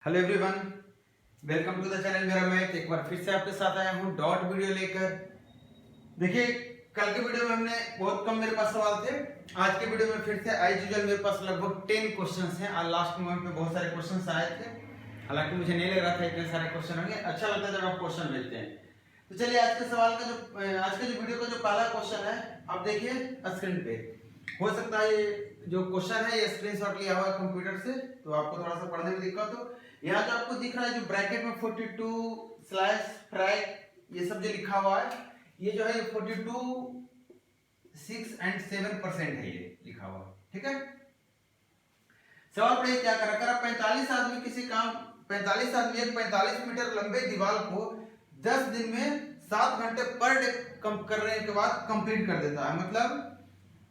Hello everyone, welcome to the channel मेरा math. एक बार फिर से आपके साथ आया हूँ डॉट वीडियो लेकर। देखिए, कल के वीडियो में हमने बहुत कम मेरे पास सवाल थे। आज के वीडियो में फिर से एज यूजुअल मेरे पास लगभग 10 क्वेश्चंस हैं। आज लास्ट मोमेंट पे बहुत सारे क्वेश्चंस आए थे, हालांकि मुझे नहीं लग रहा था इतने सारे क्वेश्चन होंगे। अच्छा लगता है जब आप क्वेश्चन भेजते हैं। तो चलिए आज के वीडियो का जो पहला क्वेश्चन है, आप देखिए स्क्रीन पे। हो सकता है ये जो क्वेश्चन है ये स्क्रीनशॉट लिया हुआ है कंप्यूटर से, तो आपको थोड़ा सा पढ़ने में दिक्कत हो। यहाँ जो आपको दिख रहा है जो ब्रैकेट में 42/फ्रैक ये सब जो लिखा हुआ है, ये जो है 42, 6 and 7% है, ये लिखा हुआ। ठीक है, सवाल पढ़िए क्या करा 45 आदमी एक 45 मीटर लंबे दीवार को 10 दिन में 7 घंटे पर डे कम करने के बाद कंप्लीट कर देता है। मतलब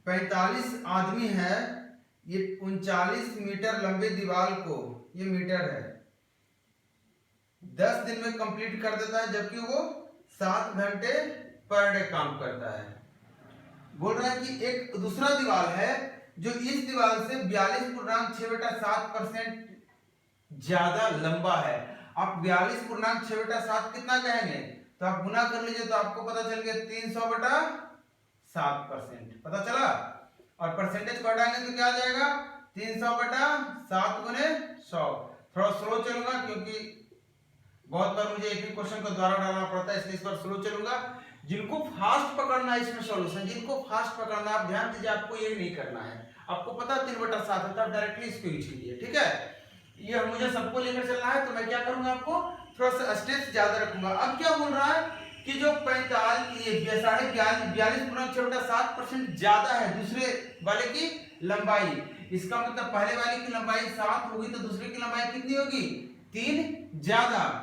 45 आदमी है, ये 39 मीटर लंबे दीवार को, ये मीटर है, 10 दिन में कंप्लीट कर देता है, जबकि वो 7 घंटे पर डे काम करता है। बोल रहा है कि एक दूसरा दीवार है जो इस दीवार से 42.6/7% ज्यादा लंबा है। आप 42.6/7 कितना कहेंगे, तो आप गुना कर लीजिए तो आपको पता चल गया 300/7%। पता चला, और परसेंटेज को हटाएंगे तो क्या आ जाएगा 300/7 गुने 100। थोड़ा स्लो चलूंगा क्योंकि बहुत बार मुझे एक ही क्वेश्चन को दोबारा डालना पड़ता है, इसलिए इस बार स्लो चलूंगा। जिनको फास्ट पकड़ना है इसमें सॉल्यूशन, जिनको फास्ट पकड़ना है, आप ध्यान दीजिए, आपको ये नहीं करना है। आपको पता 3/7 होता है, डायरेक्टली इसको यूज कीजिए। ठीक है, ये मुझे सबको लेकर चलना है, तो मैं क्या करूंगा, आपको थोड़ा सा स्टेप्स ज्यादा रखूंगा। अब क्या बोल रहा है कि जो 42.6/7% ज्यादा है दूसरे वाले की लंबाई, इसका मतलब पहले वाले की लंबाई 7 होगी तो दूसरे की लंबाई कितनी होगी, 3 ज्यादा।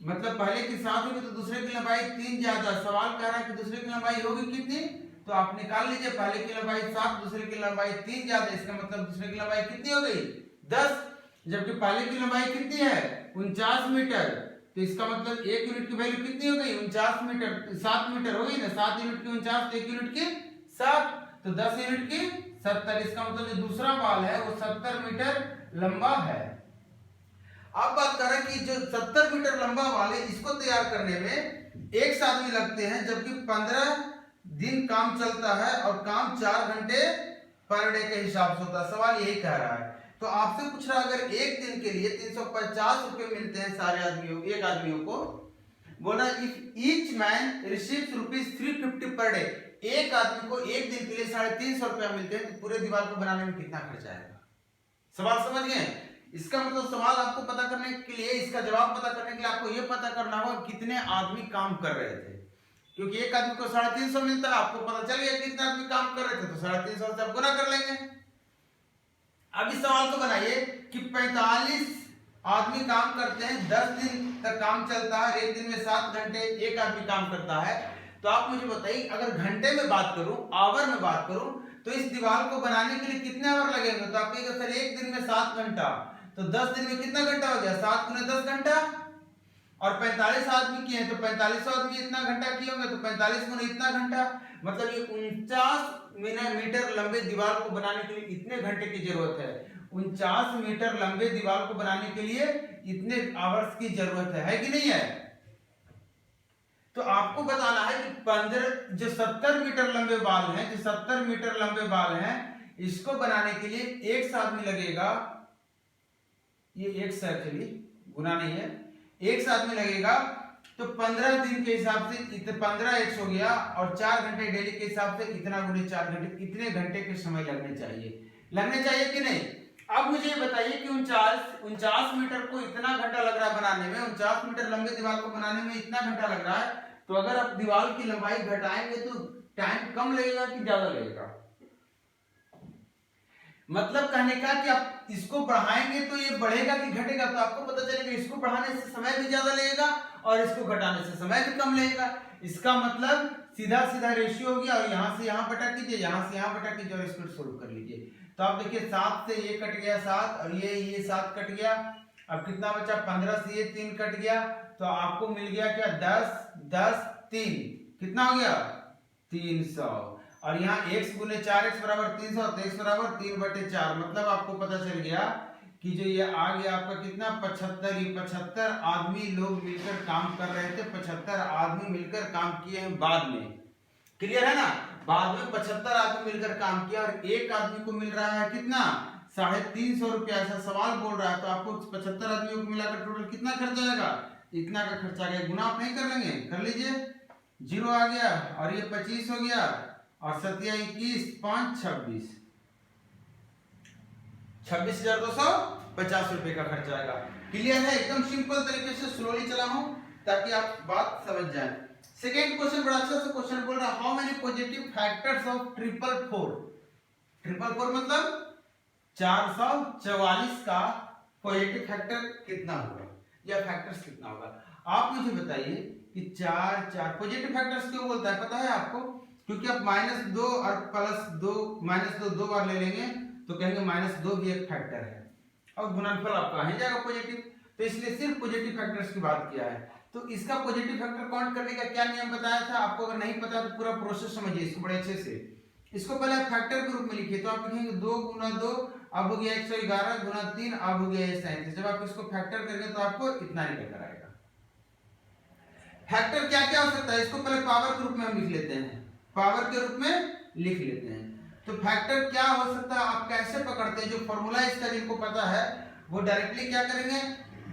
मतलब पहले की 7 होगी तो दूसरे की लंबाई 3 ज्यादा। सवाल कह रहा है कि दूसरे की लंबाई होगी कितनी, तो आप निकाल लीजिए, पहले की लंबाई 7, दूसरे की लंबाई 3 ज्यादा, इसका मतलब दूसरे की लंबाई कितनी हो गई 10, जबकि पहले की लंबाई कितनी है 49 मीटर, तो इसका मतलब 1 यूनिट की वैल्यू कितनी हो गई 49 मीटर, 7 मीटर हो गई ना, 7 यूनिट की 49 तो 1 यूनिट की 7, तो 10 यूनिट की 70। इसका मतलब जो दूसरा बाल है वो 70 मीटर लंबा है। अब बात कर रहे हैं कि जो 70 मीटर लंबा वाले इसको तैयार करने में 1 साल भी लगते हैं, जबकि 15 दिन काम चलता है और काम 4 घंटे पर डे के हिसाब से होता है। सवाल यही कह रहा है। तो आपसे पूछ रहा है अगर एक दिन के लिए 350 रुपए मिलते हैं सारे आदमियों, एक आदमियों को, बोला if each man receives ₹350 per day, एक आदमी को एक दिन के लिए 350 रुपया मिलते हैं, तो पूरे दीवार को बनाने में कितना खर्चा आएगा। सवाल समझ गए। इसका मतलब सवाल आपको पता करने के लिए, इसका जवाब पता करने के लिए आपको यह पता करना होगा कितने आदमी काम कर रहे थे, क्योंकि एक आदमी को 350 मिलता है, आपको पता चल गया कितने आदमी काम कर रहे थे, तो 350 से आप गुना कर लेंगे। अब इस सवाल को बनाइए कि 45 आदमी काम करते हैं, 10 दिन तक काम चलता है, एक दिन में 7 घंटे एक आदमी काम करता है। तो आप मुझे बताइए, अगर घंटे में बात करूं, आवर में बात करूं, तो इस दीवार को बनाने के लिए कितने आवर लगेंगे, तो आप कहिएगा सर एक दिन में 7 घंटा, तो 10 दिन में कितना घंटा हो गया 7 गुने 10 घंटा, और 45 आदमी किए हैं तो 45 आदमी इतना घंटा किए होंगे, तो 45 गुने इतना घंटा। मतलब ये 49 मीटर लंबे दीवार को बनाने के लिए इतने घंटे की जरूरत है। 49 मीटर लंबे दीवार को बनाने के लिए इतने आवर्स की जरूरत है कि नहीं है। तो आपको बताना है कि 15 जो 70 मीटर लंबे बाल हैं, जो 70 मीटर लंबे बाल हैं, इसको बनाने के लिए एक साथ में लगेगा, ये एक से एक्चुअली गुना नहीं है, एक साथ में लगेगा, तो 15 दिन के हिसाब से 15 एक्स हो गया, और 4 घंटे डेली के हिसाब से इतना गुने 4 घंटे, इतने घंटे के समय लगने चाहिए कि नहीं। अब मुझे बताइए कि 49 मीटर को इतना घंटा लग रहा है बनाने में, 49 मीटर लंबे दीवार को बनाने में इतना घंटा लग रहा है, तो अगर आप दीवार की लंबाई घटाएंगे तो टाइम कम लगेगा कि ज्यादा लगेगा। मतलब कहने का कि आप इसको बढ़ाएंगे तो ये बढ़ेगा कि घटेगा, तो आपको पता चलेगा इसको बढ़ाने से समय भी ज्यादा लगेगा और इसको घटाने से समय भी कम लगेगा। इसका मतलब सीधा सीधा रेशियो हो गया, और यहां से यहां बटा कीजिए, यहां से यहां बटा कीजिए, और इसको सोल्व कर लीजिए। तो आप देखिए 7 से ये कट गया 7, और ये 7 कट गया, अब कितना बचा 15 से ये 3 कट गया, तो आपको मिल गया क्या 10 10 3, कितना हो गया 300, और यहाँ x गुने 4x बराबर 300, तो x बराबर 3/4। मतलब आपको पता चल गया कि जो ये आ गया आपका कितना 75, ये 75 आदमी लोग मिलकर काम कर रहे थे, 75 आदमी मिलकर काम किए हैं बाद में, क्लियर है ना, बाद में 75 आदमी मिलकर काम किया और एक आदमी को मिल रहा है कितना 350 रुपया, ऐसा सवाल बोल रहा है तो आपको 75 आदमियों को मिलाकर टोटल कितना खर्चा आएगा, इतना का खर्चा आएगा। गुना आप नहीं कर लेंगे, कर लीजिए, 0 आ गया और ये 25 हो गया और 7 या 21, 5 26, 26,250 रुपए का खर्चा आएगा। क्लियर है, एकदम सिंपल तरीके से स्लोली चला हूं ताकि आप बात समझ जाएं। सेकेंड क्वेश्चन बड़ा अच्छा सा क्वेश्चन बोल रहा है, how many positive factors of 444, 444 मतलब 444 का पॉजिटिव फैक्टर कितना होगा या फैक्टर्स कितना होगा। आप मुझे बताइए कि 4 पॉजिटिव फैक्टर्स क्यों बोलता है, पता है आपको, क्योंकि आप -2 और +2 -2 दो बार ले लेंगे तो कहेंगे -2 भी एक फैक्टर है और गुणनफल आपका आ जाएगा पॉजिटिव, तो इसलिए सिर्फ पॉजिटिव फैक्टर्स की बात किया है। तो इसका पॉजिटिव फैक्टर काउंट करने का क्या नियम बताया था आपको, अगर नहीं पता तो पूरा प्रोसेस समझिए इसको बड़े अच्छे से। इसको पहले फैक्टर के रूप में लिखिए, तो आप लिखेंगे 2 × 2 अब हो गया 111 × 3 अब हो गया 37। जब आप इसको फैक्टर करेंगे तो आपको इतना निकल कर आएगा। फैक्टर क्या क्या हो सकता है, इसको पहले पावर के रूप में हम लिख लेते हैं, पावर के रूप में लिख लेते हैं। तो फैक्टर क्या हो सकता है, आप कैसे पकड़ते हैं, जो फॉर्मूला इसका जिनको पता है वो डायरेक्टली क्या करेंगे,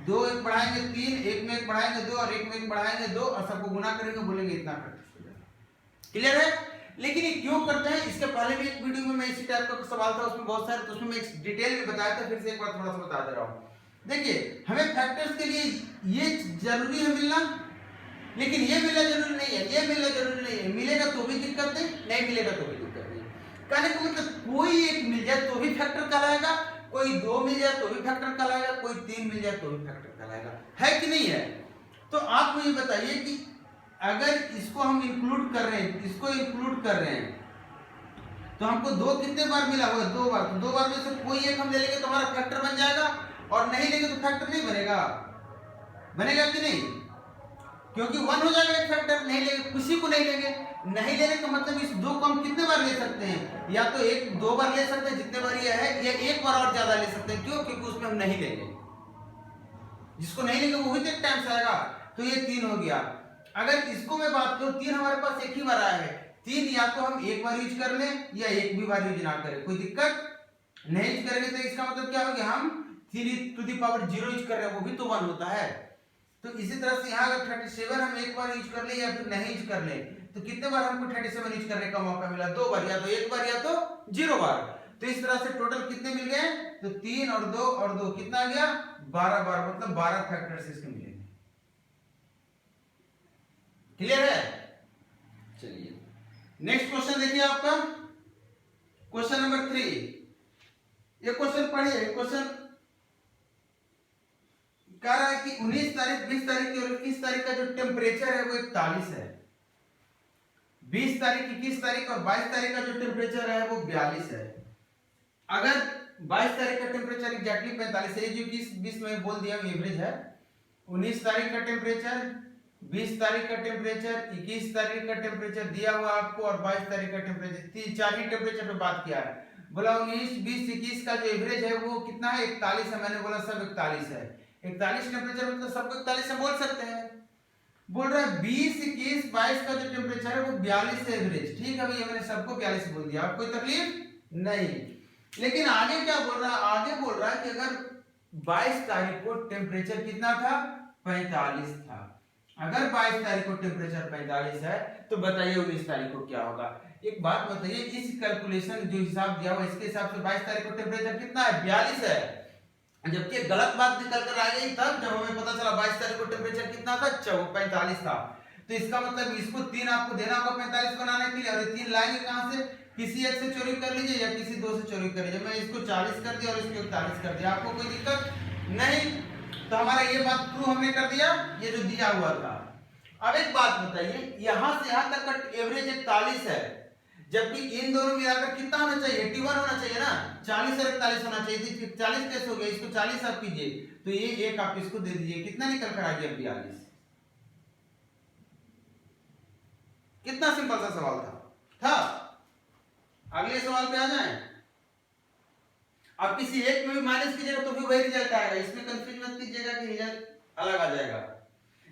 2 1 बढ़ाएंगे 3, 1 में 1 बढ़ाएंगे 2 और 1 में 1 बढ़ाएंगे 2 और सबको गुना करेंगे, बोलेंगे इतना फैक्टर हो जाएगा। क्लियर है, लेकिन ये क्यों करते हैं, इसके पहले भी एक वीडियो में मैं इसी टाइप का सवाल था, उसमें बहुत सारे, तो उसमें मैं डिटेल में बताया था, फिर से एक बार थोड़ा सा बता दे रहा हूं। देखिए हमें फैक्टर्स के लिए ये जरूरी है मिलना, लेकिन ये मिलना जरूरी नहीं है, ये मिलना जरूरी नहीं है, मिलेगा तो भी दिक्कत नहीं मिलेगा तो भी दिक्कत नहीं। कहने का मतलब कोई एक मिल जाए तो भी फैक्टर कहलाएगा, कोई 2 मिल जाए तो भी फैक्टर कहलाएगा, कोई 3 मिल जाए तो भी फैक्टर कहलाएगा, है कि नहीं है। तो आप मुझे बताइए कि अगर इसको हम इंक्लूड कर रहे हैं, इसको इंक्लूड कर रहे हैं, तो हमको 2 कितने बार मिला हुआ है, 2 बार, तो 2 बार में से कोई एक हम ले लेंगे तो हमारा फैक्टर बन जाएगा, और नहीं लेंगे तो फैक्टर नहीं बनेगा, बनेगा कि नहीं, क्योंकि 1 हो जाएगा एक फैक्टर, नहीं लेंगे, किसी को नहीं लेंगे, नहीं लेने का मतलब इस 2 को हम कितने बार ले सकते हैं, या तो 2 बार ले सकते हैं जितने बार ये है, या 1 बार और ज्यादा ले सकते हैं, क्यों, क्योंकि उसमें हम नहीं लेंगे, जिसको नहीं लेंगे वो भी तो एक टाइम से आएगा, तो ये 3 हो गया। अगर इसको मैं बात करूं, 3 हमारे पास एक ही बार आया है, 3 या तो हम एक बार यूज कर लें या एक भी बार यूज ना करें, कोई दिक्कत नहीं यूज करेंगे तो इसका मतलब क्या हो गया, हम 3⁻0 यूज कर रहे हैं, वो भी तो 1 होता है। तो इसी तरह से यहाँ अगर 37 हम एक बार यूज कर ले या फिर नहीं यूज कर ले, तो कितने बार हमको 37 यूज करने का मौका मिला, 2 बार, या तो 1 बार या तो 0 बार। तो इस तरह से टोटल कितने मिल गए, तो 3 और 2 और 2 कितना आ गया, 12 बार, मतलब 12 फैक्टर्स इसके मिलेंगे। क्लियर है, चलिए नेक्स्ट क्वेश्चन देखिए आपका, क्वेश्चन नंबर 3। ये क्वेश्चन पढ़िए, क्वेश्चन कह रहा है कि 19 तारीख, 20 तारीख और 21 तारीख का जो टेम्परेचर है वो 41 है, 20 तारीख, 21 तारीख और 22 तारीख का जो टेम्परेचर है वो 42 है। अगर 22 तारीख का टेम्परेचर एग्जैक्टली 45 है, जो 20 में बोल दिया एवरेज है, 19 तारीख का टेम्परेचर, 20 तारीख का टेम्परेचर, 21 तारीख का टेम्परेचर दिया हुआ आपको और 22 तारीख का टेम्परेचर, 4 ही टेम्परेचर पे बात किया है। बोला 19, 20, 21 का जो एवरेज है वो कितना है, 41 है, मैंने बोला सब 41 है, 41 टेम्परेचर मतलब सबको 41 से बोल सकते हैं। बोल रहा है 20, 21, 22 का जो टेम्परेचर है वो 42 है एवरेज, ठीक है भैया, मैंने सबको 42 बोल दिया, कोई तकलीफ नहीं। लेकिन आगे क्या बोल रहा है, आगे बोल रहा है कि अगर 22 तारीख को टेम्परेचर कितना था, 45 था। अगर 22 तारीख को टेम्परेचर 45 है तो बताइए 19 तारीख को क्या होगा। एक बात बताइए, इस कैलकुलेशन जो हिसाब दिया हुआ इसके हिसाब से 22 तारीख को टेम्परेचर कितना है, 42 है, जबकि गलत बात निकल कर आ गई तब जब हमें पता चला 22 तारीख को टेम्परेचर कितना था, 45 था। तो इसका मतलब इसको 3 आपको देना होगा 45 बनाने के लिए, और ये 3 लाएंगे कहां से, किसी एक से चोरी कर लीजिए या किसी 2 से चोरी कर लीजिए। मैं इसको 40 कर दिया और इसको 41 कर दिया, आपको कोई दिक्कत नहीं। तो हमारा ये बात प्रूव हमने कर दिया, ये जो दिया हुआ था। अब एक बात बताइए, यहां से यहां तक का एवरेज 41 है, जबकि इन दोनों मिलाकर कितना होना चाहिए, 81 होना चाहिए ना, 40 और 41 होना चाहिए, 40 कैसे हो गया, इसको 40 आप कीजिए तो ये एक आप इसको दे दीजिए, कितना निकल कर आ गया, 42। कितना सिंपल सा सवाल था। अगले सवाल पे आ जाएं। अब किसी एक में भी माइनस कीजिएगा तो भी वही रिजल्ट आएगा, इसमें कंफ्यूज मत कीजिएगा कि रिजल्ट अलग आ जाएगा।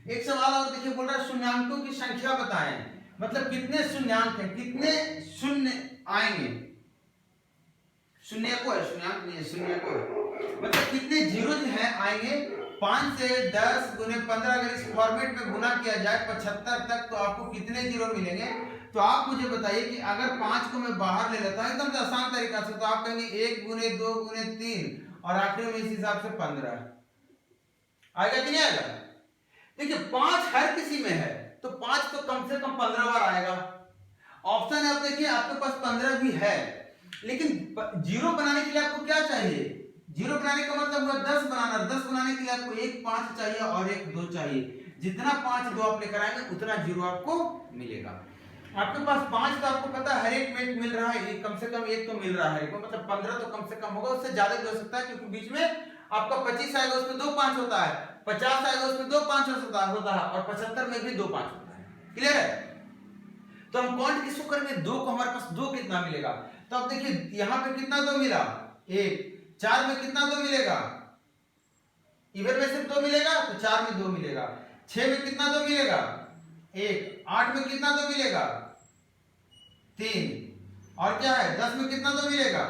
एक सवाल और देखिए, बोल रहा है शून्यांकों की संख्या बताएं, मतलब कितने शून्यांक हैं, कितने शून्य आएंगे। शून्य को है, शून्यांक नहीं है, शून्य को है, मतलब कितने जीरो हैं आएंगे। 5 से 10 गुने 15 अगर इस फॉर्मेट में गुना किया जाए 75 तक तो आपको कितने जीरो मिलेंगे। तो आप मुझे बताइए कि अगर 5 को मैं बाहर ले लेता हूं एकदम से आसान तरीका से, तो आप कहेंगे 1 गुने 2 गुने 3 और आखिर में इस हिसाब से 15 आएगा कि नहीं आएगा। देखिए 5 हर किसी में है तो 5 तो कम से कम 15 बार आएगा। ऑप्शन है, आप देखिए आपके पास 15 भी है, लेकिन जीरो बनाने के लिए आपको क्या चाहिए, जीरो बनाने का मतलब हुआ 10 बनाना। 10 बनाने के लिए आपको एक 5 चाहिए और एक 2 चाहिए। जितना 5 2 आप लेकर आएंगे उतना जीरो आपको मिलेगा। आपके पास 5 तो आपको पता है हर एक में एक मिल रहा है, कम से कम एक तो मिल रहा है, मतलब 15 तो कम से कम होगा, उससे ज्यादा भी हो सकता है क्योंकि बीच में आपका 25 आएगा उसमें 2 5 होता है, 50 आएगा उसमें 2 5 होता है और 75 में भी 2 5 होता है। क्लियर है। तो हम काउंट किसको करेंगे, 2 को, हमारे पास 2 कितना मिलेगा। तो अब देखिए यहाँ पे कितना 2 मिला, 1, 4 में कितना 2 मिलेगा, इवन में सिर्फ 2 मिलेगा तो 4 में 2 मिलेगा, 6 में कितना 2 मिलेगा 1, 8 में कितना 2 मिलेगा 3, और क्या है 10 में कितना 2 मिलेगा,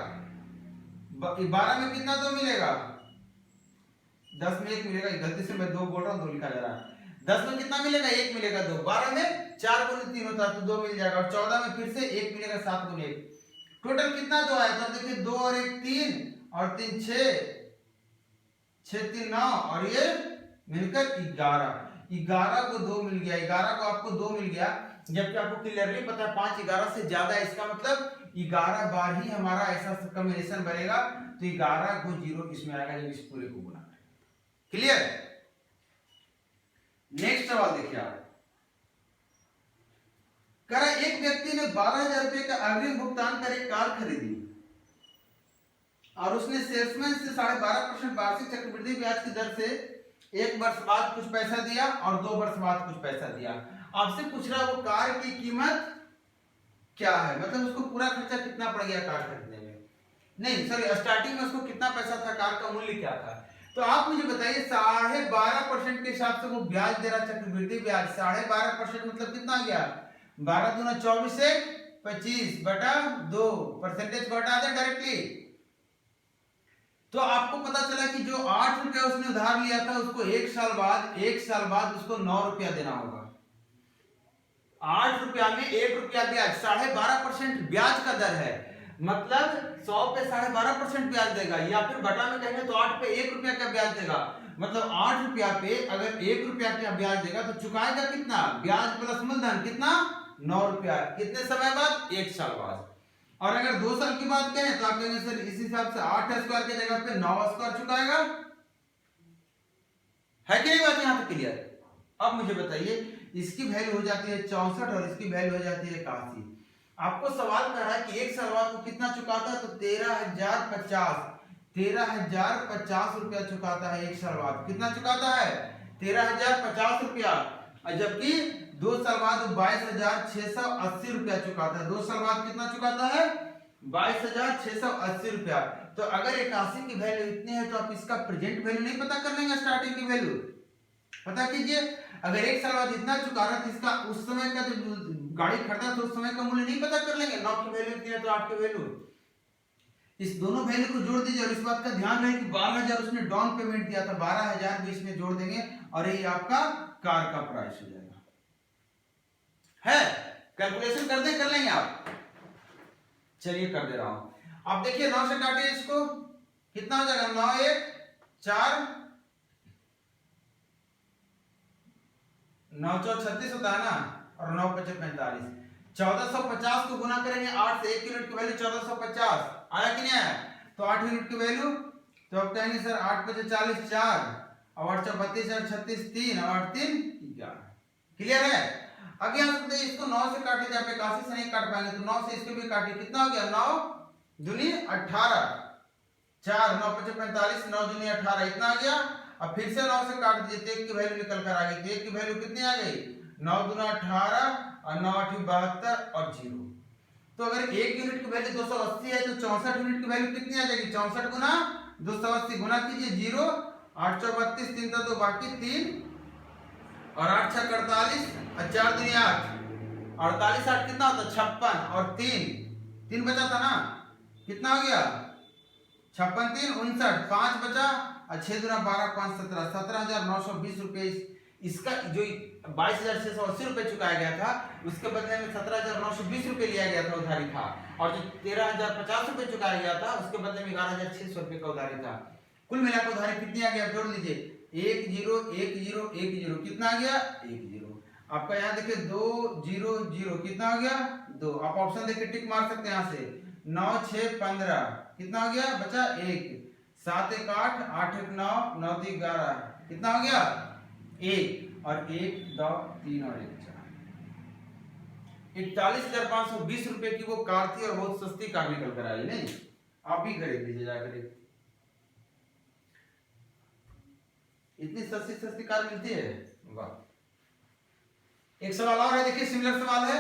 12 में कितना 2 मिलेगा, 10 में 1 मिलेगा, गलती से मैं 2 बोल रहा हूँ 2 लिखा जा रहा है। 10 में कितना मिलेगा 1 मिलेगा 2, 12 में 4 गुने 3 होता है तो 2 मिल जाएगा, और 14 में फिर से 1 मिलेगा 7 गुने 1। टोटल कितना 2 आया, तो देखिए 2 और 1 3 और 3 6, 6 3 9 और ये मिलकर 11 को 2 मिल गया, 11 को आपको 2 मिल गया, जबकि आपको क्लियरली पता है 5 11 से ज्यादा है, इसका मतलब 11 बार ही हमारा ऐसा कॉम्बिनेशन बनेगा, तो 11 को 0 इसमें आएगा जब इस पूरे को गुना करेंगे। क्लियर। नेक्स्ट सवाल देखिए आप, कह रहा एक व्यक्ति ने 12,000 रुपए का अग्रिम भुगतान कर एक कार खरीदी और उसने सेल्समैन से 12.5% वार्षिक चक्रवृद्धि ब्याज की दर से 1 वर्ष बाद कुछ पैसा दिया और 2 वर्ष बाद कुछ पैसा दिया। आपसे पूछ रहा है वो कार की कीमत क्या है, मतलब उसको पूरा खर्चा कितना पड़ गया कार खरीदने में, नहीं सॉरी स्टार्टिंग में उसको कितना पैसा था, कार का मूल्य क्या था। तो आप मुझे बताइए 12.5% के हिसाब से वो ब्याज दे रहा, चक्रवृद्धि ब्याज 12.5% मतलब कितना गया, 12 दूना 24 से 25 बटा 2, परसेंटेज को हटा दे डायरेक्टली। तो आपको पता चला कि जो 8 रुपया उसने उधार लिया था उसको 1 साल बाद उसको 9 रुपया देना होगा। 8 रुपया में 1 रुपया ब्याज, 12.5% ब्याज का दर है, मतलब 100 पे 12.5% ब्याज देगा, या फिर बटा में कहेंगे तो 8 पे 1 रुपया का ब्याज देगा, मतलब 8 रुपया पे अगर 1 रुपया का ब्याज देगा तो चुकाएगा कितना, ब्याज प्लस मूलधन कितना 9 रुपया, कितने समय बाद 1 साल बाद। और अगर 2 साल की बात करें तो आप कहेंगे सर इस हिसाब से 8 स्क्वायर की जगह पे 9 स्क्वायर चुकाएगा, है कि नहीं बात यहां तक क्लियर। अब मुझे बताइए इसकी वैल्यू हो जाती है 64 और इसकी वैल्यू हो जाती है 81। आपको सवाल कर रहा है कि 1 साल बाद को कितना चुकाता है, तो 13,050 रुपया चुकाता है 1 साल बाद, कितना चुकाता है 13,050 रुपया, और जबकि 2 साल बाद 22,680 रुपया चुकाता है। 2 साल बाद कितना चुकाता है 22,680 रुपया। तो अगर 81 की वैल्यू इतनी है तो आप इसका प्रेजेंट वैल्यू नहीं पता कर लेंगे, स्टार्टिंग की वैल्यू पता कीजिए। अगर 1 साल बाद इतना चुका रहा था, इसका उस समय का जो गाड़ी खरीदा था उस समय का मूल्य नहीं पता कर लेंगे, 9 की वैल्यू इतनी है तो 8 की वैल्यू, इस दोनों वैल्यू को जोड़ दीजिए। और इस बात का ध्यान रहे कि 12,000 उसने डाउन पेमेंट दिया था, 12,000 भी इसमें जोड़ देंगे और ये आपका कार का प्राइस हो जाएगा। है कैलकुलेशन कर लेंगे आप, चलिए कर दे रहा हूं। आप देखिए 9 से काटिए इसको, कितना हो जाएगा 9 1 4 9 4 36 होता है ना, और 9 5 45, 1450 को गुना करेंगे 8 से, 1 यूनिट की वैल्यू 1450 आया कि नहीं आया, तो 8 यूनिट की वैल्यू, तो आप कहेंगे सर 8 5 40 4 और 8 32 और 36 3 और 8 3 11। क्लियर है। अब यहां से इसको 9 से काटे, जब 81 से नहीं काट पाएंगे तो 9 से इसको भी काटिए, कितना हो गया 9 दूनी 18 4 9 5 45 9 दूनी 18 इतना आ गया। अब फिर से 9 से काट दीजिए तो 1 की वैल्यू निकल कर आ गई, तो 1 की वैल्यू कितनी आ गई 9 दूना 18 और 9 8 72 और 0। तो अगर 1 यूनिट की वैल्यू 280 है तो 64 यूनिट की वैल्यू कितनी आ जाएगी? 64 गुना 280 गुना कीजिए 0, 8 चौक 32, 3 तो 2 बाकी 3 और 8 छक 48 और 4 दूनी 8, 48 8 कितना होता है? 56 और 3 बचा था ना, कितना हो गया? 56 3 59, 5 बचा और 6 दूना 12 5 17, 17,920 रुपए। इसका जो 22,680 रुपए चुकाया गया था उसके बदले में 17,920 रुपए लिया गया था उधारी था, और जो 13,050 रुपए चुकाया गया था उसके बदले में 11,600 रुपए का उधारी था। कुल मिलाकर उधारी कितनी आ गया? जोड़ लीजिए 1 0 1 0 1 0, कितना आ गया? 1 0। आपका यहाँ देखिए 2 0 0, कितना हो गया? 2। आप ऑप्शन देख के टिक मार सकते हैं यहाँ से। 9 6 15, कितना हो गया? बचा 1, 7 1 8, 8 1 9, 9 3 11, कितना हो गया? 1 और 1 2 3 और 1 4। 41,520 रुपए की वो कार थी और बहुत सस्ती कार निकल कर आई। नहीं, आप भी खरीद लीजिए जाकर, इतनी सस्ती सस्ती कार मिलती है, वाह। एक सवाल और है, देखिए सिमिलर सवाल है।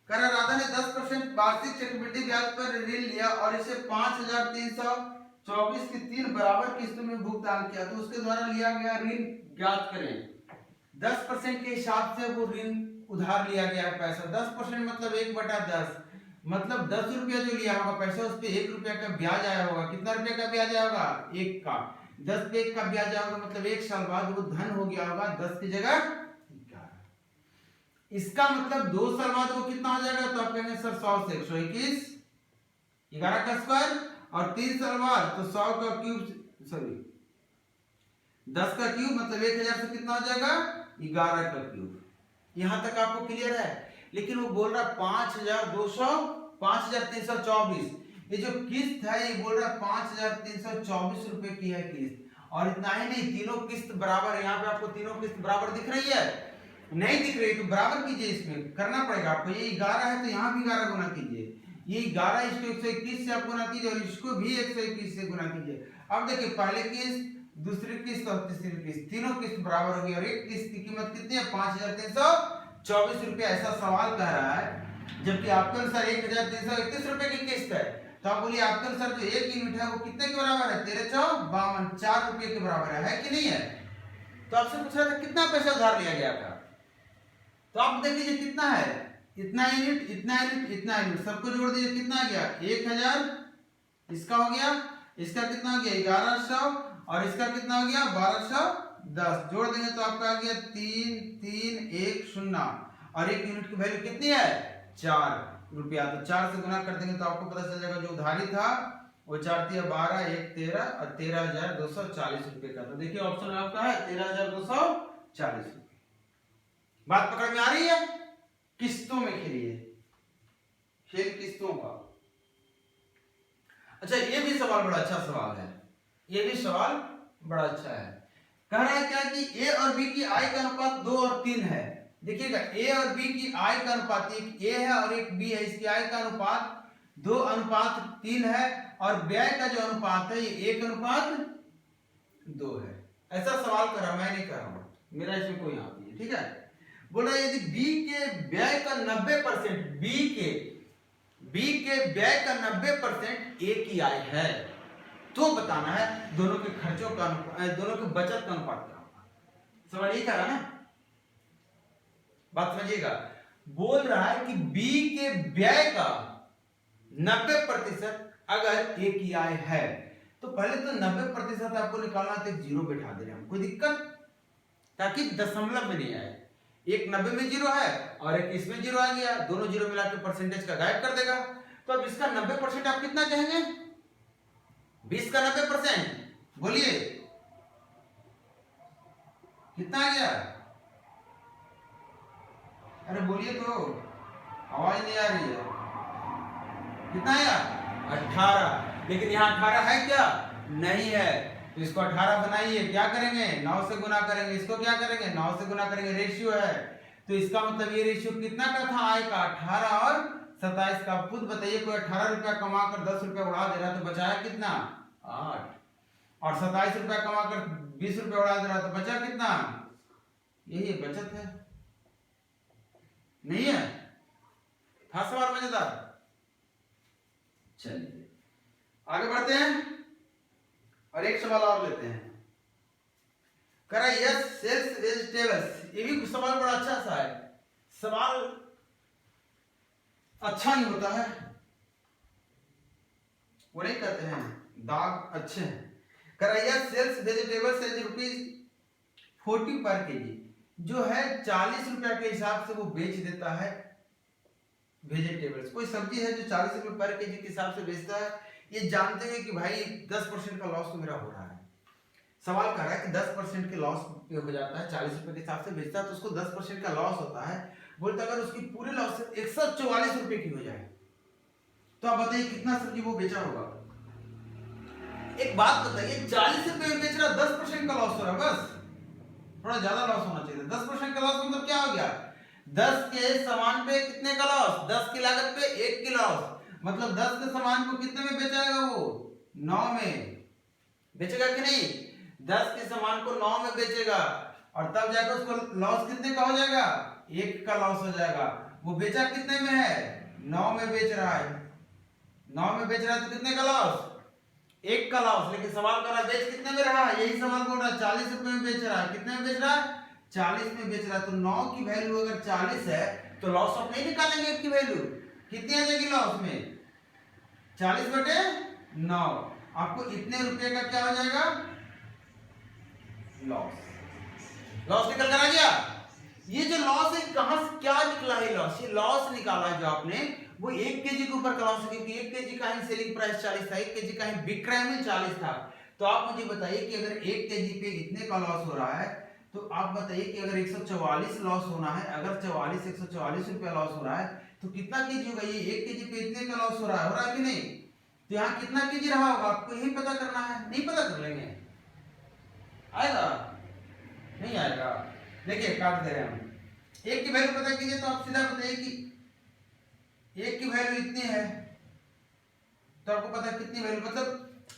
कह राधा ने 10% वार्षिक चक्रवृद्धि ब्याज पर ऋण लिया और इसे 5,324 की 3 बराबर किस्तों में भुगतान किया, तो उसके द्वारा लिया गया ऋण ज्ञात करें। 10% के हिसाब से वो ऋण उधार लिया गया है पैसा। 10% मतलब 1/10, मतलब 10 रुपया जो लिया होगा पैसा उस पर 1 रुपया का ब्याज आया होगा। कितना रुपया का ब्याज आया होगा? 1 का। 10 पे 1 का ब्याज आया होगा, मतलब 1 साल बाद वो धन हो गया होगा 10 की जगह 11। इसका मतलब 2 साल बाद वो कितना हो जाएगा? तो आप कहेंगे सर 100 से 121, 11 का स्क्वायर, और 3 साल बाद तो 100 का क्यूब, सॉरी 10 का क्यूब, मतलब 1000 से कितना हो जाएगा? 11 का क्यूब। यहां तक आपको क्लियर है? लेकिन वो बोल रहा 5,324, ये जो किस्त है ये बोल रहा 5,324 रुपए की है किस्त। और इतना ही नहीं, तीनों किस्त बराबर है। यहाँ पे आपको तीनों किस्त बराबर दिख रही है? नहीं दिख रही तो बराबर कीजिए, इसमें करना पड़ेगा आपको। ये 11 है तो यहाँ भी 11 गुना कीजिए, ये 11 इसको 121 से आप गुना कीजिए और इसको भी 121 से गुना कीजिए। अब देखिए पहले किस्त, दूसरी किस्त और तीसरी किस्त, तीनों किस्त बराबर होगी और एक किस्त की कीमत कितनी है? 5,324 रुपया। ऐसा सवाल कह रहा है, जबकि आपके अनुसार 1,331 रुपए की किस्त है, तो आप बोलिए आपके अनुसार जो 1 यूनिट है वो कितने के बराबर है? 13 4 52, 4 रुपए के बराबर है कि नहीं है? तो आपसे पूछ रहा था कितना पैसा उधार लिया गया था, तो आप देख लीजिए कितना है, इतना यूनिट, इतना यूनिट, इतना यूनिट, सबको जोड़ दीजिए, कितना आ गया? 1000, इसका हो गया, इसका कितना हो गया? 1100, और इसका कितना हो गया? 1210। जोड़ देंगे तो आपका आ गया 3310, और 1 यूनिट की वैल्यू कितनी है? 4 रुपया। तो 4 से गुना कर देंगे तो आपको पता चल जाएगा जो उधारी था वो 4 × 12 1 13 और 13,240 रुपए का। तो देखिए ऑप्शन में आपका है 13,240 रुपए। बात पकड़ में आ रही है? किस्तों में खेलिए, खेल किस्तों का। अच्छा, ये भी सवाल बड़ा अच्छा सवाल है, ये भी सवाल बड़ा अच्छा है। कह रहा है क्या कि ए और बी की आय का अनुपात 2 और 3 है। देखिएगा ए और बी की आय का अनुपात, एक ए है और एक बी है, इसकी आय का अनुपात 2:3 है और व्यय का जो अनुपात है ये 1:2 है। ऐसा सवाल कर रहा, मैं नहीं कर रहा हूं, मेरा इसमें कोई हाथ नहीं है, ठीक है। बोला यदि बी के व्यय का 90%, बी के व्यय का 90% ए की आय है, तो बताना है दोनों के खर्चों का, दोनों के बचत का अनुपात क्या होगा। समझ नहीं कर रहा ना, बात समझिएगा। बोल रहा है कि बी के व्यय का 90% अगर ए की आय है, तो पहले तो 90% आपको निकालना है, तो 0 बैठा दे रहे हैं, कोई दिक्कत, ताकि दशमलव में नहीं आए। एक 90 में 0 है और एक इसमें 0 आ गया, दोनों 0 मिला के परसेंटेज का गायब कर देगा। तो अब इसका 90% आप कितना कहेंगे? 20 का 90%, बोलिए कितना आ गया? अरे बोलिए तो, आवाज नहीं आ रही है। कितना आया? 18। लेकिन यहाँ 18 है क्या? नहीं है, तो इसको 18 बनाइए। क्या करेंगे? 9 से गुना करेंगे। इसको क्या करेंगे? 9 से गुना करेंगे। रेशियो है, तो इसका मतलब ये रेशियो कितना का था? आय का 18 और 27 का। खुद बताइए, कोई 18 रुपया कमा कर 10 रुपया उड़ा दे रहा तो बचाया कितना? 8। और 27 रुपया कमा कर 20 रुपया उड़ा दे रहा तो बचा कितना? यही बचत है, नहीं है? था सवाल मजेदार? चलिए आगे बढ़ते हैं और एक सवाल और लेते हैं। करा यस सेल्स वेजिटेबल्स, ये भी सवाल बड़ा अच्छा सा है। सवाल अच्छा नहीं होता है, वो नहीं कहते हैं दाग अच्छे हैं। करा यस सेल्स वेजिटेबल्स एज ₹40 पर केजी, जो है 40 रुपया के हिसाब से वो बेच देता है वेजिटेबल्स। कोई सब्जी है जो 40 रुपए पर केजी के हिसाब से बेचता है, ये जानते हुए कि भाई 10% का लॉस तो मेरा हो रहा है। सवाल कर रहा है कि 10% के लॉस पे हो जाता है, 40 रुपए के हिसाब से बेचता है तो उसको 10% का लॉस होता है। बोलते अगर उसकी पूरे लॉस से 144 रुपए की हो जाए तो आप बताइए कितना सब्जी वो बेचा होगा। एक बात बताइए, 40 रुपए में बेच रहा, 10% का लॉस हो रहा, बस थोड़ा ज्यादा लॉस होना चाहिए। 10% का लॉस मतलब क्या हो गया? 10 के सामान पे कितने का लॉस? 10 की लागत पे 1 की लॉस, मतलब 10 के सामान को कितने में बेचेगा वो? 9 में बेचेगा कि नहीं? 10 के सामान को 9 में बेचेगा और तब जाकर उसको लॉस कितने का हो जाएगा? 1 का लॉस हो जाएगा। वो बेचा कितने में है? 9 में बेच रहा है। 9 में बेच रहा है तो कितने का लॉस? 1 का लॉस। लेकिन सवाल कर रहा है बेच कितने में रहा? यही सवाल बोल रहा है 40 रुपए में बेच रहा है। कितने में बेच रहा है? 40 में बेच रहा है। तो 9 की वैल्यू अगर 40 है तो लॉस ऑफ नहीं निकालेंगे इसकी वैल्यू, कितनी आ जाएगी लॉस में? 40/9। आपको इतने रुपए का क्या हो जाएगा? लॉस। लॉस निकल कर आ गया। ये जो लॉस है कहां से क्या निकला है लॉस? ये लॉस निकाला है जो आपने वो 1 केजी के ऊपर का लॉस है, क्योंकि 1 केजी का ही सेलिंग प्राइस 40 था, 1 केजी का ही विक्रय मूल्य 40 था। तो आप मुझे बताइए कि अगर 1 केजी पे इतने का लॉस हो रहा है तो आप बताइए कि अगर 144 लॉस होना है, अगर 144 रुपया लॉस हो रहा है तो कितना केजी होगा? ये 1 केजी पे इतने का लॉस हो रहा है कि नहीं? तो यहाँ कितना केजी रहा होगा आपको यही पता करना है। नहीं पता कर लेंगे? आएगा? नहीं आएगा। देखिए काट दे रहे हैं हम। 1 की वैल्यू पता कीजिए तो आप सीधा बताइए कि 1 की वैल्यू इतनी है तो आपको पता कितनी वैल्यू, मतलब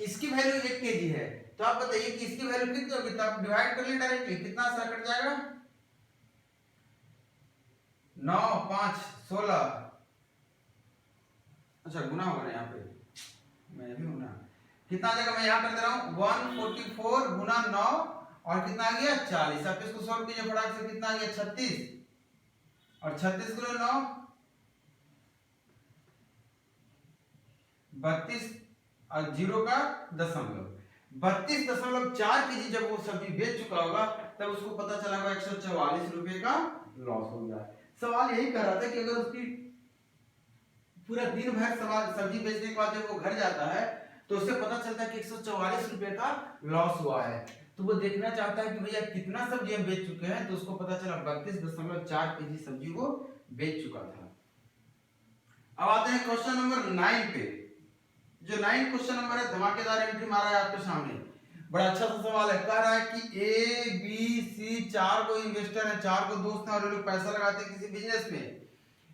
इसकी वैल्यू 1 केजी है तो आप बताइए कि इसकी वैल्यू कितनी होगी? तो आप डिवाइड कर लें डायरेक्टली, कितना सा कट जाएगा? 9 5 16। अच्छा गुना होगा ना यहाँ पे, मैं भी गुना कितना आ जाएगा? मैं यहाँ कर दे रहा हूँ 144 गुना 9 और कितना आ गया? 40। आप इसको सॉल्व कीजिए फटाक से, कितना आ गया? 36 और 36 गुना 9 32 और 0 का दशमलव 32.4 केजी जब वो सब्जी बेच चुका होगा तब उसको पता चला होगा 144 रुपए का लॉस हो गया। सवाल यही कर रहा था कि अगर उसकी पूरा दिन भर सब्जी बेचने के बाद जब वो घर जाता है तो उससे पता चलता है कि 144 रुपए का लॉस हुआ है, तो वो देखना चाहता है कि भैया कितना सब्जी हम बेच चुके हैं। तो उसको पता चला 32.4 केजी सब्जी वो बेच चुका था। अब आते हैं क्वेश्चन नंबर 9 पे। जो 9 क्वेश्चन नंबर है धमाकेदार एंट्री मारा है आपके सामने, बड़ा अच्छा सा सवाल है। कह रहा है कि ए बी सी 4 को इन्वेस्टर है, 4 को दोस्त है और ये लोग पैसा लगाते हैं किसी बिजनेस में।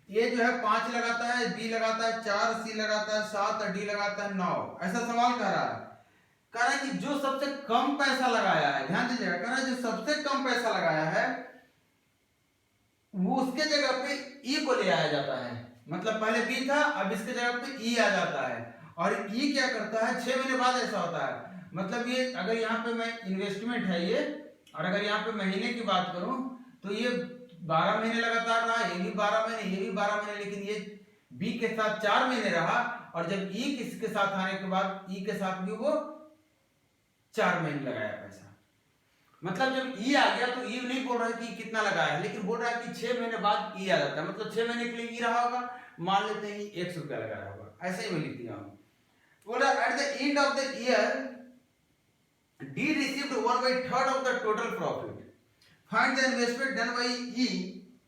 ये जो है 5 लगाता है, बी लगाता है 4, सी लगाता है 7 और डी लगाता है 9। ऐसा सवाल कह रहा है। कह रहा है कि जो सबसे कम पैसा लगाया है, ध्यान दीजिएगा, कह रहा है जो सबसे कम पैसा लगाया है वो उसके जगह पे ई को ले आया जाता है। मतलब पहले बी था, अब इसके जगह पे ई आ जाता है और ई क्या करता है 6 महीने बाद ऐसा होता है। मतलब ये अगर यहाँ पे मैं इन्वेस्टमेंट है ये, और अगर यहाँ पे महीने की बात करूं तो ये 12 महीने लगातार रहा, ये भी 12 महीने, ये भी 12 महीने, लेकिन ये बी के साथ 4 महीने रहा और जब ई किसके साथ आने के बाद ई के साथ भी वो 4 महीने लगाया पैसा। मतलब जब ई आ गया तो ई नहीं बोल रहा है कि कितना लगाया है, लेकिन बोल रहा है कि 6 महीने बाद ई आ जाता है। मतलब 6 महीने के लिए ई रहा होगा, मान लेते हैं 100 रुपया लगाया होगा, ऐसे ही मैं लिख दिया हूं। बोल रहा है at the end of the year D received 1/3 of the total profit. Find the investment done by E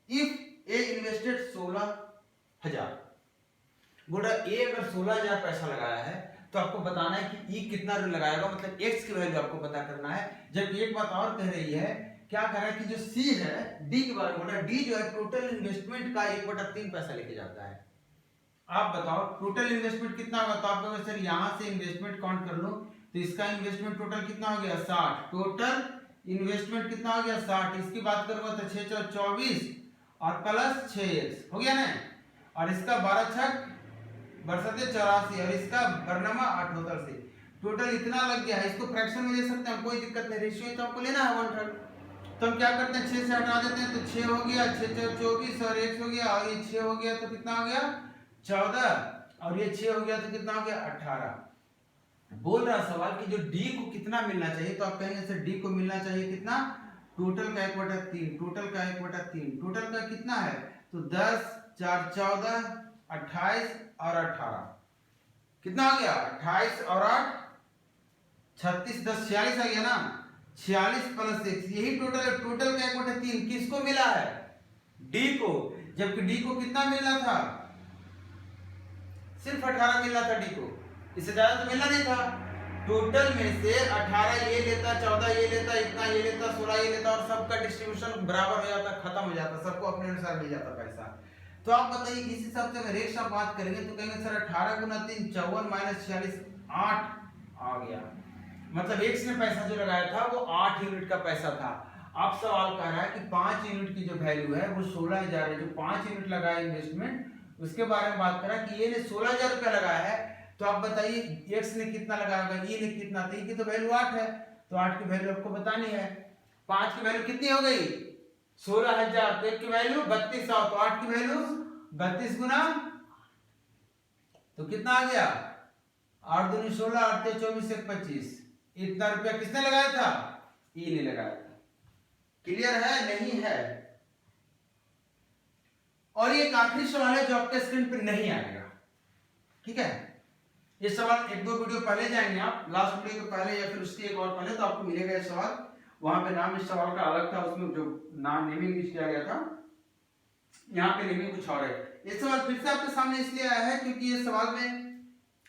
if A invested 16,000. बोल रहा है ए अगर 16,000 पैसा लगाया है तो आपको बताना है कि ई कितना लगाएगा, मतलब एक्स की वैल्यू आपको पता करना है। जब एक बात और कह रही है, क्या कह रहा है कि जो सी है डी के बारे में बोल रहा है, डी जो है टोटल इन्वेस्टमेंट का 1/3 पैसा लेके जाता है। आप बताओ टोटल इन्वेस्टमेंट कितना होगा? तो आप कहोगे सर यहाँ से इन्वेस्टमेंट काउंट कर लो तो इसका इन्वेस्टमेंट टोटल कितना हो गया? 60। टोटल इन्वेस्टमेंट कितना हो गया? 60। इसकी बात करूंगा तो 6 × 24 और प्लस 6x हो गया ना। और इसका 12 छक बरसते 84 और इसका बरनमा 78 से टोटल इतना लग गया है। इसको फ्रैक्शन में ले सकते हैं, कोई दिक्कत नहीं। रेशियो तो आपको लेना है 1/3। तो हम क्या करते हैं, 6 से हटा देते हैं तो 6 हो गया, 6 6 24 और 1 हो गया, और ये 6 हो गया तो कितना हो गया 14, और ये 6 हो गया तो कितना हो गया 18। बोल रहा सवाल कि जो डी को कितना मिलना चाहिए, तो आप कहेंगे सर डी को मिलना चाहिए कितना, टोटल का 1/3, टोटल का 1/3, टोटल का कितना है तो 10 4 14 28 और 18 कितना हो गया 28 और 8 36 10 46 आ गया ना, 46 + 6 यही टोटल है। टोटल का 1/3 किसको मिला है, डी को, जबकि डी को कितना मिलना था, सिर्फ 18 मिलना था डी को, इससे ज्यादा तो मिलना नहीं था। टोटल में से 18 ये लेता, 14 ये लेता, इतना ये लेता, 16 ये लेता, और सबका डिस्ट्रीब्यूशन बराबर हो जाता, खत्म हो जाता, सबको अपने अनुसार मिल जाता पैसा। तो आप बताइए इस हिसाब से अगर रेट आप बात करेंगे तो कहेंगे सर 18 × 3 54 - 46 8 आ गया, मतलब एक्स ने पैसा जो लगाया था वो 8 यूनिट का पैसा था। अब सवाल कह रहा है कि 5 यूनिट की जो वैल्यू है वो 16,000 है। जो 5 यूनिट लगाया इन्वेस्टमेंट उसके बारे में बात करा कि ये ने 16,000 रुपया लगाया है, तो आप बताइए एक्स ने कितना लगाया होगा, ये ने कितना, तो ये तो वैल्यू 8 है, तो 8 की वैल्यू आपको बतानी है। 5 की वैल्यू कितनी हो गई 16,000, तो 1 की वैल्यू 3200, तो 8 की वैल्यू 32 गुना तो कितना आ गया 8 दूनी 16, 8 × 24 = 25। इतना रुपया किसने लगाया था, ई ने लगाया था। क्लियर है नहीं है। और ये एक आखिरी सवाल है जो आपके स्क्रीन पर नहीं आएगा, ठीक है। ये सवाल 1-2 वीडियो पहले जाएंगे आप, लास्ट वीडियो के पहले या फिर उसके एक और पहले, तो आपको मिलेगा ये सवाल। वहां पे नाम इस सवाल का अलग था, उसमें जो नाम नेमिंग किया गया था, यहाँ पे नेमिंग कुछ और है। ये सवाल फिर से आपके सामने इसलिए आया है क्योंकि ये सवाल में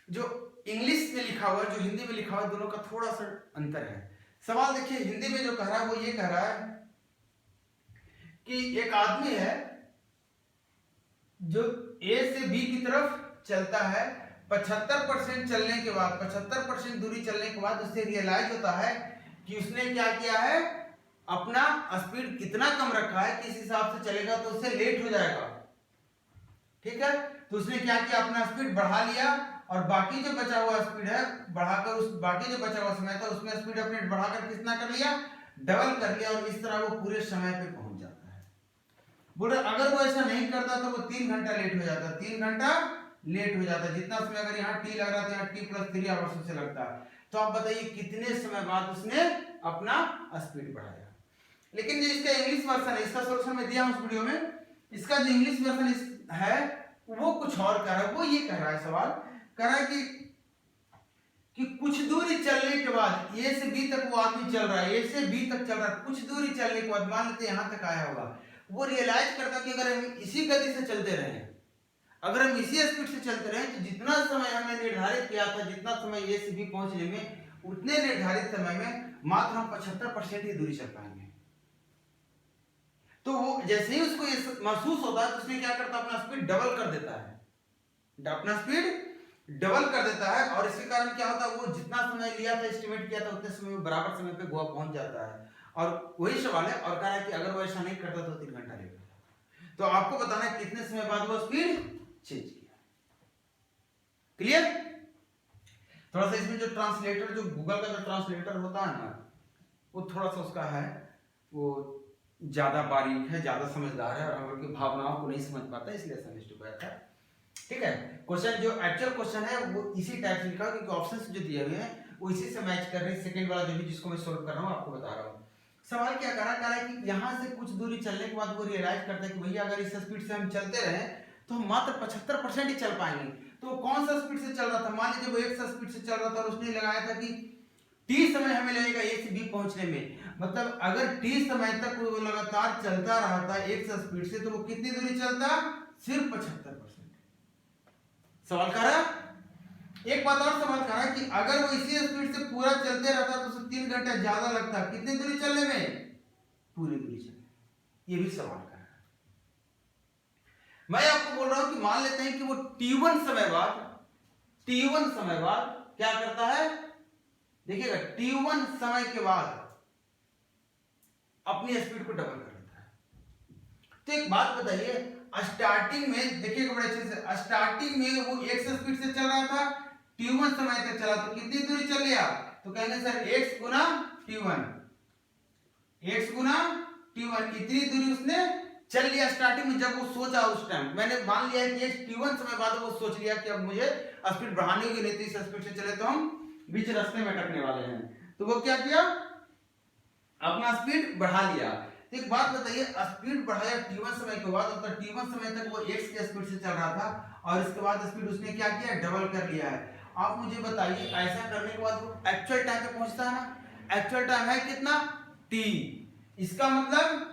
जो इंग्लिश में लिखा हुआ है, जो हिंदी में लिखा हुआ है, दोनों का थोड़ा सा अंतर है। सवाल देखिए हिंदी में जो कह रहा है वो ये कह रहा है कि एक आदमी है जो ए से बी की तरफ चलता है, 75% चलने के बाद, 75% दूरी चलने के बाद उसे रियलाइज होता है कि उसने क्या किया है, अपना स्पीड कितना कम रखा है, किस हिसाब से चलेगा तो उससे लेट हो जाएगा, ठीक है। तो उसने क्या किया, अपना स्पीड बढ़ा लिया, और बाकी जो बचा हुआ स्पीड है बढ़ाकर, उस बाकी जो बचा हुआ समय था उसमें स्पीड अपने बढ़ाकर कितना कर लिया, डबल कर लिया, और इस तरह वो पूरे समय पे पहुंच जाता है। बोले अगर वो ऐसा नहीं करता तो वो 3 घंटा लेट हो जाता, 3 घंटा लेट हो जाता। जितना समय अगर यहाँ टी लग रहा था, यहाँ टी + 3 आवर्स से लगता है। तो आप बताइए कितने समय बाद उसने अपना स्पीड बढ़ाया। लेकिन जो इसका इंग्लिश वर्जन है, इसका सोल्यूशन मैं दिया हूं उस वीडियो में, इसका जो इंग्लिश वर्जन है वो कुछ और कह रहा है। वो ये कह रहा है, सवाल कह रहा है कि कुछ दूरी चलने के बाद, ए से बी तक वो आदमी चल रहा है, ए से बी तक चल रहा है, कुछ दूरी चलने के बाद मान लेते यहाँ तक आया होगा, वो रियलाइज करता कि अगर हम इसी गति से चलते रहे, अगर हम इसी स्पीड से चलते रहे, तो जितना समय हमने निर्धारित किया था, जितना समय ए से बी पहुंचने में, उतने निर्धारित समय में मात्र हम 75% ही दूरी चल पाएंगे। तो वो जैसे ही उसको ये महसूस होता है तो उसने क्या करता है, अपना स्पीड डबल कर देता है, अपना स्पीड डबल कर देता है। और इसके कारण क्या होता है, वो जितना समय लिया था, एस्टिमेट किया था, उतने समय बराबर समय पे गोवा पहुंच जाता है। और वही सवाल है, और कह रहा है कि अगर वो ऐसा नहीं करता तो 3 घंटा लेट होता। तो आपको बताना है कितने समय बाद वो स्पीड चेंज किया। क्लियर। थोड़ा सा इसमें जो ट्रांसलेटर, जो गूगल का जो ट्रांसलेटर होता है ना, वो थोड़ा सा उसका है, वो ज्यादा बारीक है, ज्यादा समझदार है, और हम लोग की भावनाओं को नहीं समझ पाता, इसलिए ऐसा मिस्टेक हो जाता है। ठीक है। क्वेश्चन जो एक्चुअल क्वेश्चन है वो इसी टाइप से लिखा है, क्योंकि ऑप्शंस जो दिए हुए हैं वो इसी से मैच कर रहे हैं। सेकंड वाला जो भी जिसको मैं सोल्व कर रहा हूँ आपको बता रहा हूँ। सवाल क्या कर रहा है कि यहाँ से कुछ दूरी चलने के बाद वो रियलाइज करता है कि भैया अगर इस स्पीड से हम चलते रहे तो हम मात्र 75% ही चल पाएंगे। तो वो कौन सा स्पीड से चल रहा था, मान लीजिए वो 100 स्पीड से चल रहा था, और उसने लगाया था कि टी समय हमें लगेगा ए से बी पहुंचने में। मतलब अगर टी समय तक वो लगातार चलता रहा था 100 स्पीड से, तो वो कितनी दूरी चलता, सिर्फ 75%। सवाल कर रहा है। एक बात और सवाल कर रहा है कि अगर वो इसी स्पीड से पूरा चलते रहता तो उसे 3 घंटा ज्यादा लगता, कितनी दूरी चलने में, पूरी दूरी चलने। ये भी सवाल कर रहा है। मैं आपको बोल रहा हूं कि मान लेते हैं कि वो T1 समय बाद क्या करता है, देखिएगा T1 समय के बाद अपनी स्पीड को डबल कर देता है। तो एक बात बताइए, स्टार्टिंग में देखिएगा बड़े अच्छे से, स्टार्टिंग में वो x स्पीड से चल रहा था, t1 समय तक चला, तो कितनी दूरी चल लिया? तो कहेंगे सर x गुना t1, x गुना t1, इतनी दूरी उसने चल लिया स्टार्टिंग में। जब वो सोचा उस टाइम, मैंने मान लिया कि x t1 समय बाद वो सोच लिया कि अब मुझे स्पीड बढ़ानी होगी, नहीं तो इस स्पीड से चले तो हम बीच रास्ते में अटकने वाले हैं। तो वो क्या किया? अपना स्पीड बढ़ा लिया। एक बात बताइए, स्पीड बढ़ाया t1 समय के बाद, तो t1 समय तक वो x के स्पीड से चल रहा था और इसके बाद स्पीड उसने क्या किया? डबल कर लिया है। आप मुझे बताइए, ऐसा करने के बाद वो एक्चुअल टाइम पे पहुंचता है ना? एक्चुअल टाइम है कितना? t। इसका मतलब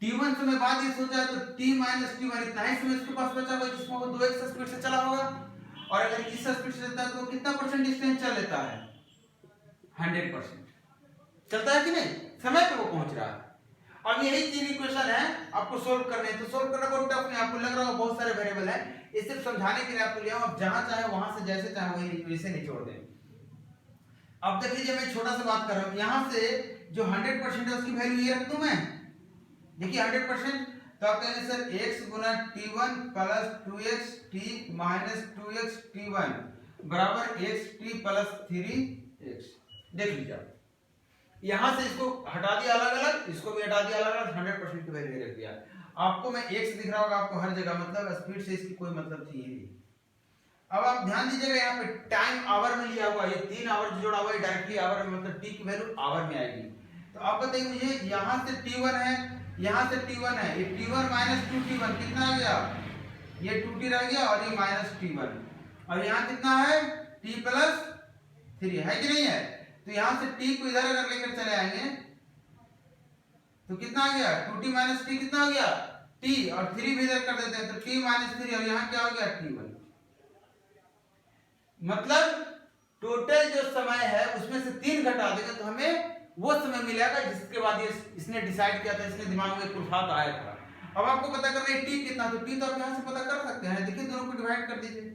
t1 समय बाद ये सोचा तो t माइनस t1, इतना ही समय इसके पास बचा होगा जिसमें वो 2x स्पीड से चला होगा। और अगर इस स्पीड से चलता है तो कितना परसेंट डिस्टेंस चल लेता है? 100% चलता है कि नहीं? समय पे वो पहुंच रहा है। अब यही 3 इक्वेशन है, आपको सोल्व करने हैं। तो सोल्व करना बहुत टफ नहीं, आपको लग रहा होगा बहुत सारे वेरिएबल है, ये सिर्फ समझाने के लिए आपको लिया हूं। आप जहां चाहे वहां से जैसे चाहे वही वैसे निचोड़ दें। अब देख लीजिए, मैं छोटा सा बात कर रहा हूं, यहां से जो 100% है उसकी वैल्यू ये रख दूं मैं। देखिए 100%, तो आप कहेंगे सर x गुना t1 plus 2x t minus 2x t1 बराबर x t प्लस 3x। देख लीजिए आप, यहां से इसको हटा दिया अलग अलग, इसको भी हटा दिया अलग अलग, 100% की वैल्यू रख दिया। आपको मैं x दिख रहा होगा आपको हर जगह, मतलब स्पीड से इसकी कोई मतलब थी ही नहीं। अब आप ध्यान दीजिएगा, यहाँ पे टाइम आवर में लिया हुआ, ये 3 आवर जो जोड़ा हुआ है डायरेक्टली आवर में, मतलब t की वैल्यू आवर में आएगी। तो आप बताइए मुझे, यहाँ से t1 है, यहाँ से t1 है, ये t1 माइनस 2t1 कितना आ गया? ये 2t रह गया और ये माइनस t1, और यहाँ कितना है? t प्लस 3 है कि नहीं है? तो यहाँ से t को इधर अगर लेकर चले आएंगे तो कितना आ गया? 2t माइनस t कितना हो गया? t, और 3 भी इधर कर देते हैं तो t माइनस 3, और यहाँ क्या हो गया? t1। मतलब टोटल जो समय है उसमें से 3 घटा देंगे तो हमें वो समय मिलेगा जिसके बाद ये इसने डिसाइड किया था, इसने दिमाग में कुल्हात आया था। अब आपको पता करना है t कितना, तो t तो आप यहां से पता कर सकते हैं। देखिए दोनों को डिवाइड कर दीजिए।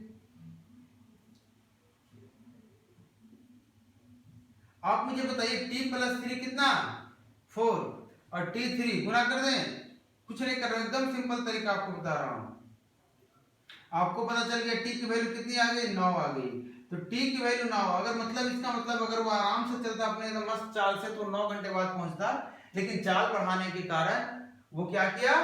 आप मुझे बताइए t प्लस 3 कितना? 4, और t3 गुना कर दें। कुछ नहीं कर रहा हूं, एकदम सिंपल तरीका आपको बता रहा हूं। आपको पता चल गया t की वैल्यू कितनी आ गई? 9 आ गई। तो t की वैल्यू 9, अगर मतलब इसका मतलब अगर वो आराम से चलता अपने मस्त चाल से तो 9 घंटे बाद पहुंचता, लेकिन चाल बढ़ाने के कारण वो क्या किया?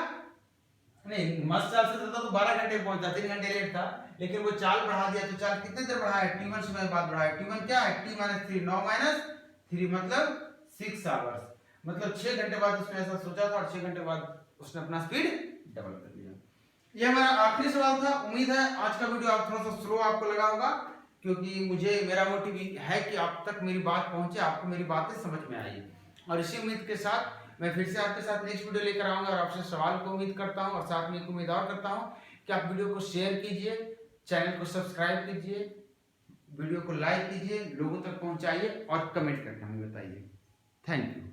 नहीं, मस्त चाल से चलता तो 12 घंटे पहुंचता, 3 घंटे लेट था, लेकिन वो चाल बढ़ा दिया। तो चाल कितने देर बढ़ाया? t1 समय बाद बढ़ाया। t1 क्या है? t माइनस 3, 9 माइनस 3 मतलब 6 आवर्स, मतलब 6 घंटे बाद उसने ऐसा सोचा था और 6 घंटे बाद उसने अपना स्पीड डबल कर दिया। ये हमारा आखिरी सवाल था। उम्मीद है आज का वीडियो आप थोड़ा सा स्लो आपको लगा होगा, क्योंकि मुझे मेरा मोटिव है कि आप तक मेरी बात पहुंचे, आपको मेरी बातें समझ में आई। और इसी उम्मीद के साथ मैं फिर से आपके साथ नेक्स्ट वीडियो लेकर आऊंगा और आपसे सवाल को उम्मीद करता हूं, और साथ में एक उम्मीद और करता हूं कि आप वीडियो को शेयर कीजिए, चैनल को सब्सक्राइब कीजिए, वीडियो को लाइक कीजिए, लोगों तक पहुंचाइए और कमेंट करके हमें बताइए। Thank you.